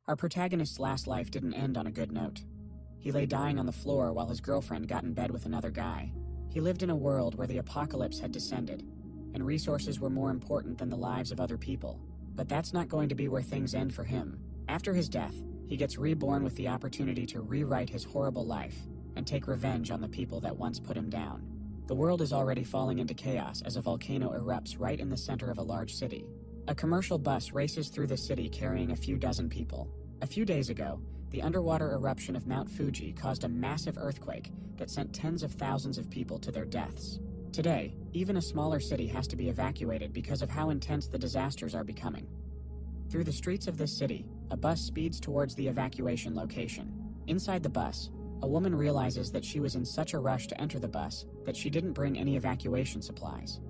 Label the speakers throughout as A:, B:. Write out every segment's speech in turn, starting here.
A: Our protagonist's last life didn't end on a good note. He lay dying on the floor while his girlfriend got in bed with another guy. He lived in a world where the apocalypse had descended, and resources were more important than the lives of other people. But that's not going to be where things end for him. After his death, he gets reborn with the opportunity to rewrite his horrible life and take revenge on the people that once put him down. The world is already falling into chaos as a volcano erupts right in the center of a large city. A commercial bus races through the city carrying a few dozen people. A few days ago, the underwater eruption of Mount Fuji caused a massive earthquake that sent tens of thousands of people to their deaths. Today, even a smaller city has to be evacuated because of how intense the disasters are becoming. Through the streets of this city, a bus speeds towards the evacuation location. Inside the bus, a woman realizes that she was in such a rush to enter the bus that she didn't bring any evacuation supplies.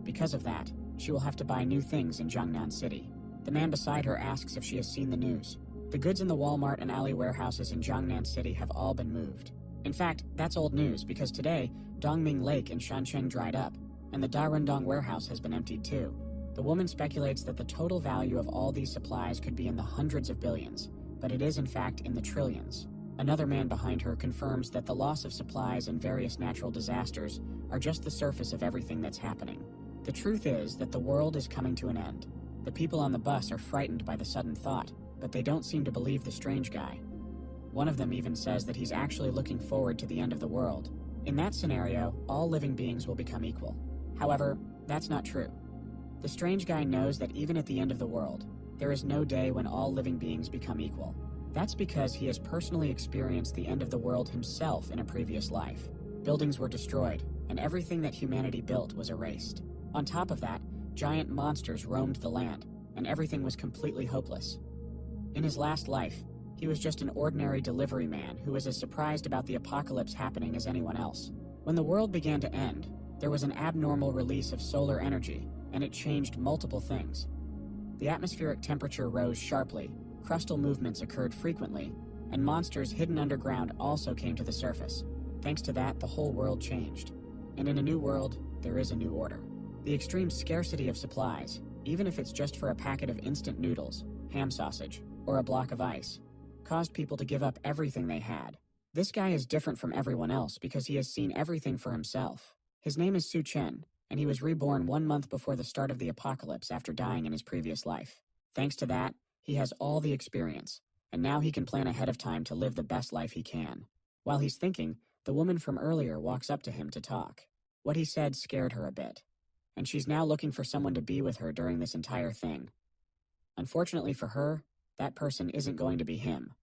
A: Because of that, she will have to buy new things in Jiangnan City. The man beside her asks if she has seen the news. The goods in the Walmart and alley warehouses in Jiangnan City have all been moved. In fact, that's old news because today, Dongming Lake in Shancheng dried up, and the Darundong warehouse has been emptied too. The woman speculates that the total value of all these supplies could be in the hundreds of billions, but it is in fact in the trillions. Another man behind her confirms that the loss of supplies and various natural disasters are just the surface of everything that's happening. The truth is that the world is coming to an end. The people on the bus are frightened by the sudden thought, but they don't seem to believe the strange guy. One of them even says that he's actually looking forward to the end of the world. In that scenario, all living beings will become equal. However, that's not true. The strange guy knows that even at the end of the world, there is no day when all living beings become equal. That's because he has personally experienced the end of the world himself in a previous life. Buildings were destroyed, and everything that humanity built was erased. On top of that, giant monsters roamed the land, and everything was completely hopeless. In his last life, he was just an ordinary delivery man who was as surprised about the apocalypse happening as anyone else. When the world began to end, there was an abnormal release of solar energy, and it changed multiple things. The atmospheric temperature rose sharply, crustal movements occurred frequently, and monsters hidden underground also came to the surface. Thanks to that, the whole world changed. And in a new world, there is a new order. The extreme scarcity of supplies, even if it's just for a packet of instant noodles, ham sausage, or a block of ice, caused people to give up everything they had. This guy is different from everyone else because he has seen everything for himself. His name is Su Chen, and he was reborn 1 month before the start of the apocalypse after dying in his previous life. Thanks to that, he has all the experience, and now he can plan ahead of time to live the best life he can. While he's thinking, the woman from earlier walks up to him to talk. What he said scared her a bit, and she's now looking for someone to be with her during this entire thing. Unfortunately for her, that person isn't going to be him,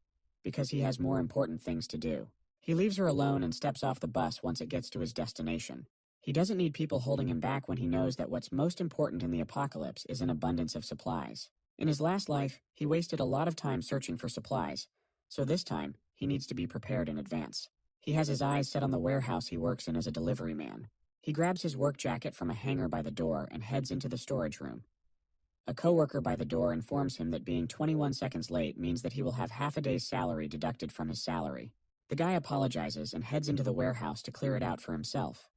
A: because he has more important things to do. He leaves her alone and steps off the bus once it gets to his destination. He doesn't need people holding him back when he knows that what's most important in the apocalypse is an abundance of supplies. In his last life, he wasted a lot of time searching for supplies, so this time, he needs to be prepared in advance. He has his eyes set on the warehouse he works in as a delivery man. He grabs his work jacket from a hanger by the door and heads into the storage room. A coworker by the door informs him that being 21 seconds late means that he will have half a day's salary deducted from his salary. The guy apologizes and heads into the warehouse to clear it out for himself.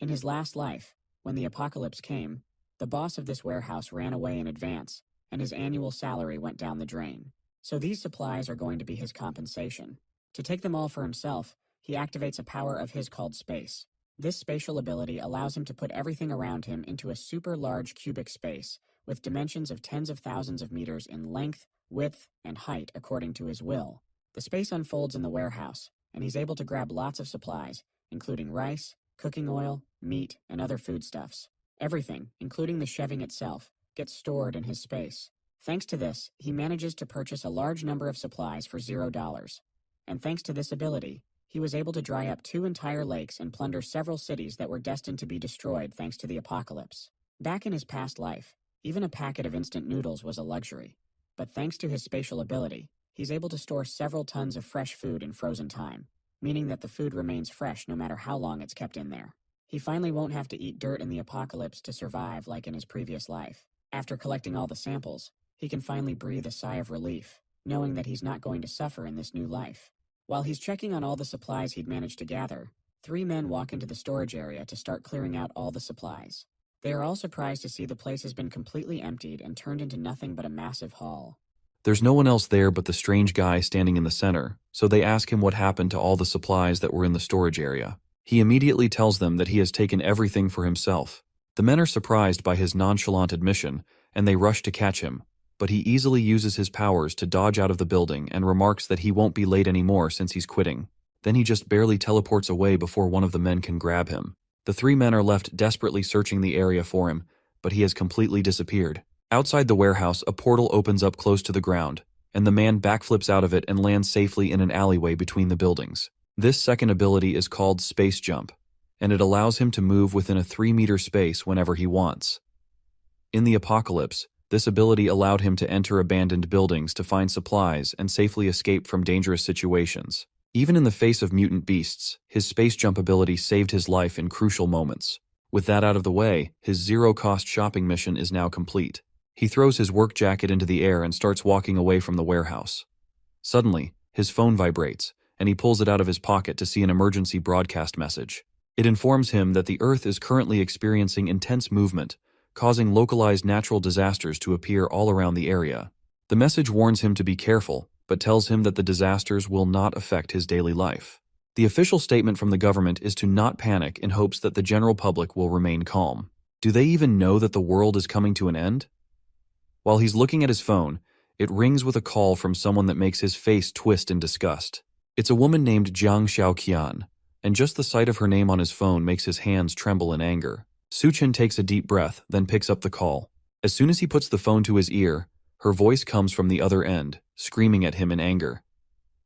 A: In his last life, when the apocalypse came, the boss of this warehouse ran away in advance, and his annual salary went down the drain. So these supplies are going to be his compensation. To take them all for himself, he activates a power of his called space. This spatial ability allows him to put everything around him into a super large cubic space, with dimensions of tens of thousands of meters in length, width, and height according to his will. The space unfolds in the warehouse, and he's able to grab lots of supplies, including rice, cooking oil, meat, and other foodstuffs. Everything, including the shelving itself, gets stored in his space. Thanks to this, he manages to purchase a large number of supplies for $0. And thanks to this ability, he was able to dry up 2 entire lakes and plunder several cities that were destined to be destroyed thanks to the apocalypse. Back in his past life, even a packet of instant noodles was a luxury. But thanks to his spatial ability, he's able to store several tons of fresh food in frozen time, meaning that the food remains fresh no matter how long it's kept in there. He finally won't have to eat dirt in the apocalypse to survive like in his previous life. After collecting all the samples, he can finally breathe a sigh of relief, knowing that he's not going to suffer in this new life. While he's checking on all the supplies he'd managed to gather, 3 men walk into the storage area to start clearing out all the supplies. They are all surprised to see the place has been completely emptied and turned into nothing but a massive hall.
B: There's no one else there but the strange guy standing in the center, so they ask him what happened to all the supplies that were in the storage area. He immediately tells them that he has taken everything for himself. The men are surprised by his nonchalant admission, and they rush to catch him, but he easily uses his powers to dodge out of the building and remarks that he won't be late anymore since he's quitting. Then he just barely teleports away before one of the men can grab him. The three men are left desperately searching the area for him, but he has completely disappeared. Outside the warehouse, a portal opens up close to the ground, and the man backflips out of it and lands safely in an alleyway between the buildings. This second ability is called Space Jump, and it allows him to move within a 3-meter space whenever he wants. In the apocalypse, this ability allowed him to enter abandoned buildings to find supplies and safely escape from dangerous situations. Even in the face of mutant beasts, his Space Jump ability saved his life in crucial moments. With that out of the way, his zero-cost shopping mission is now complete. He throws his work jacket into the air and starts walking away from the warehouse. Suddenly, his phone vibrates, and he pulls it out of his pocket to see an emergency broadcast message. It informs him that the Earth is currently experiencing intense movement, causing localized natural disasters to appear all around the area. The message warns him to be careful, but tells him that the disasters will not affect his daily life. The official statement from the government is to not panic in hopes that the general public will remain calm. Do they even know that the world is coming to an end? While he's looking at his phone, it rings with a call from someone that makes his face twist in disgust. It's a woman named Jiang Xiaoqian, and just the sight of her name on his phone makes his hands tremble in anger. Suchen takes a deep breath, then picks up the call. As soon as he puts the phone to his ear, her voice comes from the other end, screaming at him in anger.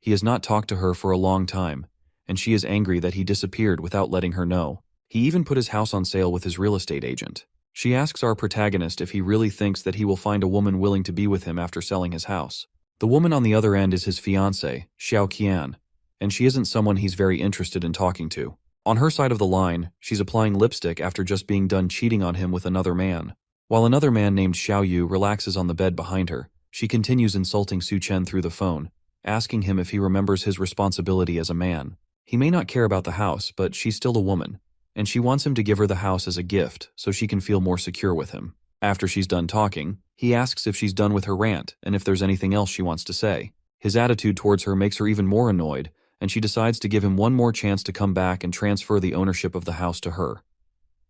B: He has not talked to her for a long time, and she is angry that he disappeared without letting her know. He even put his house on sale with his real estate agent. She asks our protagonist if he really thinks that he will find a woman willing to be with him after selling his house. The woman on the other end is his fiancée, Xiao Qian, and she isn't someone he's very interested in talking to. On her side of the line, she's applying lipstick after just being done cheating on him with another man. While another man named Xiao Yu relaxes on the bed behind her, she continues insulting Su Chen through the phone, asking him if he remembers his responsibility as a man. He may not care about the house, but she's still a woman, and she wants him to give her the house as a gift so she can feel more secure with him. After she's done talking, he asks if she's done with her rant and if there's anything else she wants to say. His attitude towards her makes her even more annoyed, and she decides to give him one more chance to come back and transfer the ownership of the house to her.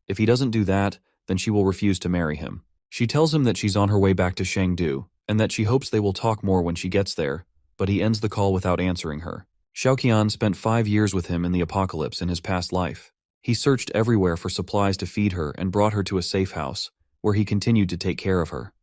B: If he doesn't do that, then she will refuse to marry him. She tells him that she's on her way back to Chengdu, and that she hopes they will talk more when she gets there, but he ends the call without answering her. Xiaoqian spent 5 years with him in the apocalypse in his past life. He searched everywhere for supplies to feed her and brought her to a safe house, where he continued to take care of her.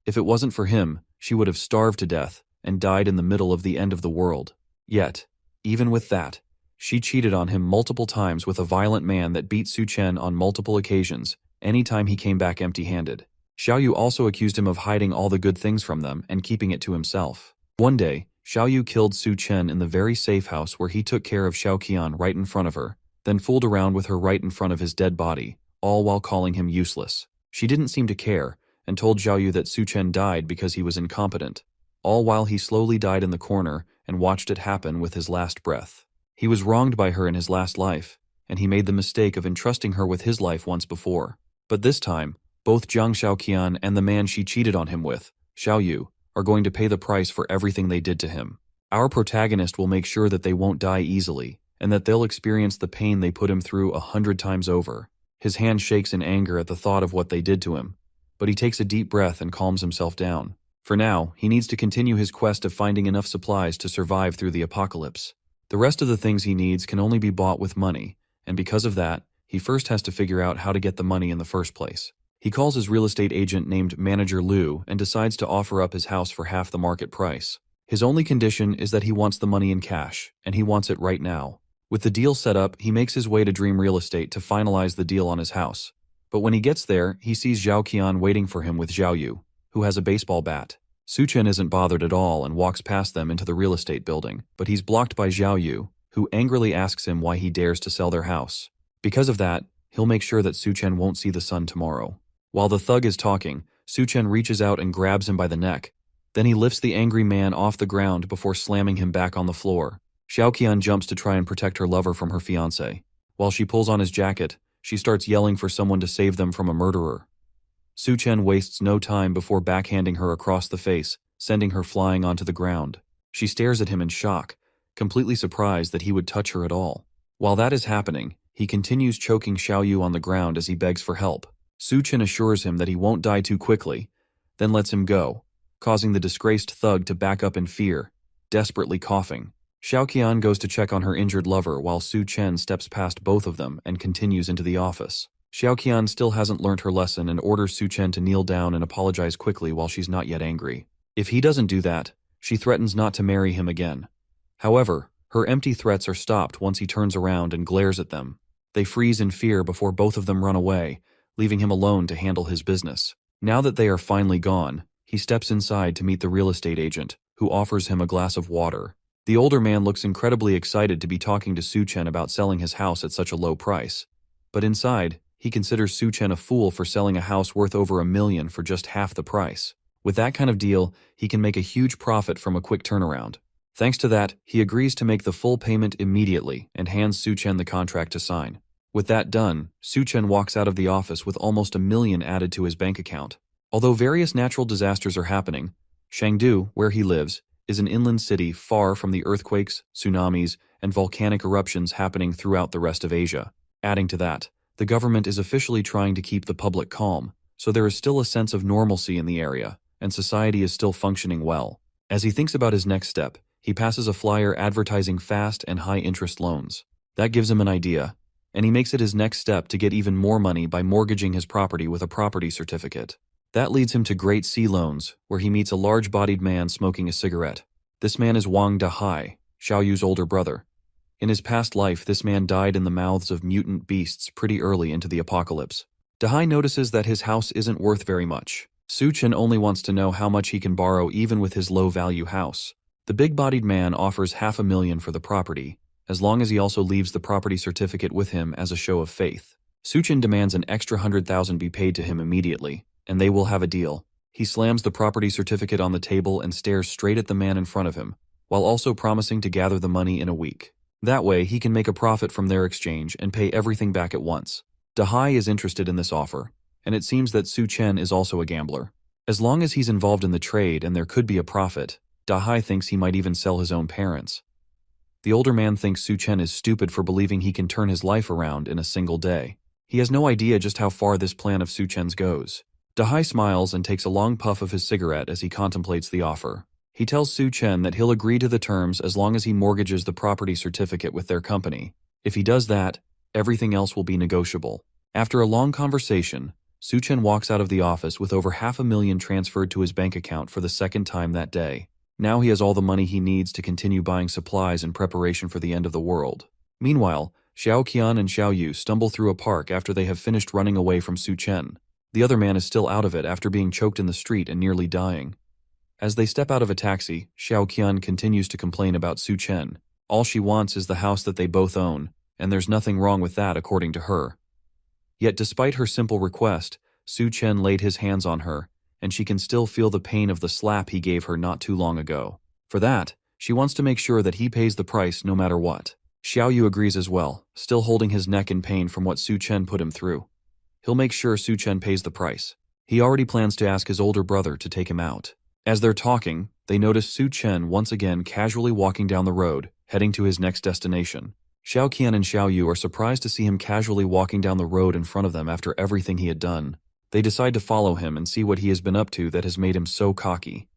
B: If it wasn't for him, she would have starved to death and died in the middle of the end of the world. Yet, even with that, she cheated on him multiple times with a violent man that beat Su Chen on multiple occasions, anytime he came back empty-handed. Xiao Yu also accused him of hiding all the good things from them and keeping it to himself. One day, Xiao Yu killed Su Chen in the very safe house where he took care of Xiaoqian right in front of her, then fooled around with her right in front of his dead body, all while calling him useless. She didn't seem to care, and told Xiao Yu that Su Chen died because he was incompetent, all while he slowly died in the corner and watched it happen with his last breath. He was wronged by her in his last life, and he made the mistake of entrusting her with his life once before. But this time, both Jiang Xiaoqian and the man she cheated on him with, Xiao Yu, are going to pay the price for everything they did to him. Our protagonist will make sure that they won't die easily, and that they'll experience the pain they put him through 100 times over. His hand shakes in anger at the thought of what they did to him, but he takes a deep breath and calms himself down. For now, he needs to continue his quest of finding enough supplies to survive through the apocalypse. The rest of the things he needs can only be bought with money, and because of that, he first has to figure out how to get the money in the first place. He calls his real estate agent named Manager Liu and decides to offer up his house for half the market price. His only condition is that he wants the money in cash, and he wants it right now. With the deal set up, he makes his way to Dream Real Estate to finalize the deal on his house. But when he gets there, he sees Zhao Qian waiting for him with Xiao Yu, who has a baseball bat. Su Chen isn't bothered at all and walks past them into the real estate building, but he's blocked by Xiao Yu, who angrily asks him why he dares to sell their house. Because of that, he'll make sure that Su Chen won't see the sun tomorrow. While the thug is talking, Su Chen reaches out and grabs him by the neck. Then he lifts the angry man off the ground before slamming him back on the floor. Xiaoqian jumps to try and protect her lover from her fiancé. While she pulls on his jacket, she starts yelling for someone to save them from a murderer. Su Chen wastes no time before backhanding her across the face sending her flying onto the ground. She stares at him in shock, completely surprised that he would touch her at all. While that is happening, he continues choking Xiaoyu on the ground as he begs for help. Su Chen assures him that he won't die too quickly, then lets him go, causing the disgraced thug to back up in fear, desperately coughing. Xiaoqian goes to check on her injured lover while Su Chen steps past both of them and continues into the office. Xiaoqian still hasn't learned her lesson and orders Su Chen to kneel down and apologize quickly while she's not yet angry. If he doesn't do that, she threatens not to marry him again. However, her empty threats are stopped once he turns around and glares at them. They freeze in fear before both of them run away, leaving him alone to handle his business. Now that they are finally gone, he steps inside to meet the real estate agent, who offers him a glass of water. The older man looks incredibly excited to be talking to Su Chen about selling his house at such a low price. But inside, he considers Su Chen a fool for selling a house worth over $1 million for just half the price. With that kind of deal, he can make a huge profit from a quick turnaround. Thanks to that, he agrees to make the full payment immediately and hands Su Chen the contract to sign. With that done, Su Chen walks out of the office with almost $1 million added to his bank account. Although various natural disasters are happening, Chengdu, where he lives, is an inland city far from the earthquakes, tsunamis, and volcanic eruptions happening throughout the rest of Asia. Adding to that, the government is officially trying to keep the public calm, so there is still a sense of normalcy in the area, and society is still functioning well. As he thinks about his next step, he passes a flyer advertising fast and high-interest loans. That gives him an idea, and he makes it his next step to get even more money by mortgaging his property with a property certificate. That leads him to Great Sea Loans, where he meets a large-bodied man smoking a cigarette. This man is Wang Dahai, Xiaoyu's older brother. In his past life, this man died in the mouths of mutant beasts pretty early into the apocalypse. Dahai notices that his house isn't worth very much. Su Chen only wants to know how much he can borrow even with his low-value house. The big-bodied man offers $500,000 for the property, as long as he also leaves the property certificate with him as a show of faith. Su Chen demands an extra $100,000 be paid to him immediately, and they will have a deal. He slams the property certificate on the table and stares straight at the man in front of him, while also promising to gather the money in a week. That way, he can make a profit from their exchange and pay everything back at once. Dahai is interested in this offer, and it seems that Su Chen is also a gambler. As long as he's involved in the trade and there could be a profit, Dahai thinks he might even sell his own parents. The older man thinks Su Chen is stupid for believing he can turn his life around in a single day. He has no idea just how far this plan of Su Chen's goes. Dahai smiles and takes a long puff of his cigarette as he contemplates the offer. He tells Su Chen that he'll agree to the terms as long as he mortgages the property certificate with their company. If he does that, everything else will be negotiable. After a long conversation, Su Chen walks out of the office with over $500,000 transferred to his bank account for the second time that day. Now he has all the money he needs to continue buying supplies in preparation for the end of the world. Meanwhile, Xiaoqian and Xiaoyu stumble through a park after they have finished running away from Su Chen. The other man is still out of it after being choked in the street and nearly dying. As they step out of a taxi, Xiaoqian continues to complain about Su Chen. All she wants is the house that they both own, and there's nothing wrong with that according to her. Yet despite her simple request, Su Chen laid his hands on her, and she can still feel the pain of the slap he gave her not too long ago. For that, she wants to make sure that he pays the price no matter what. Xiaoyu agrees as well, still holding his neck in pain from what Su Chen put him through. He'll make sure Su Chen pays the price. He already plans to ask his older brother to take him out. As they're talking, they notice Su Chen once again casually walking down the road, heading to his next destination. Xiaoqian and Xiaoyu are surprised to see him casually walking down the road in front of them after everything he had done. They decide to follow him and see what he has been up to that has made him so cocky.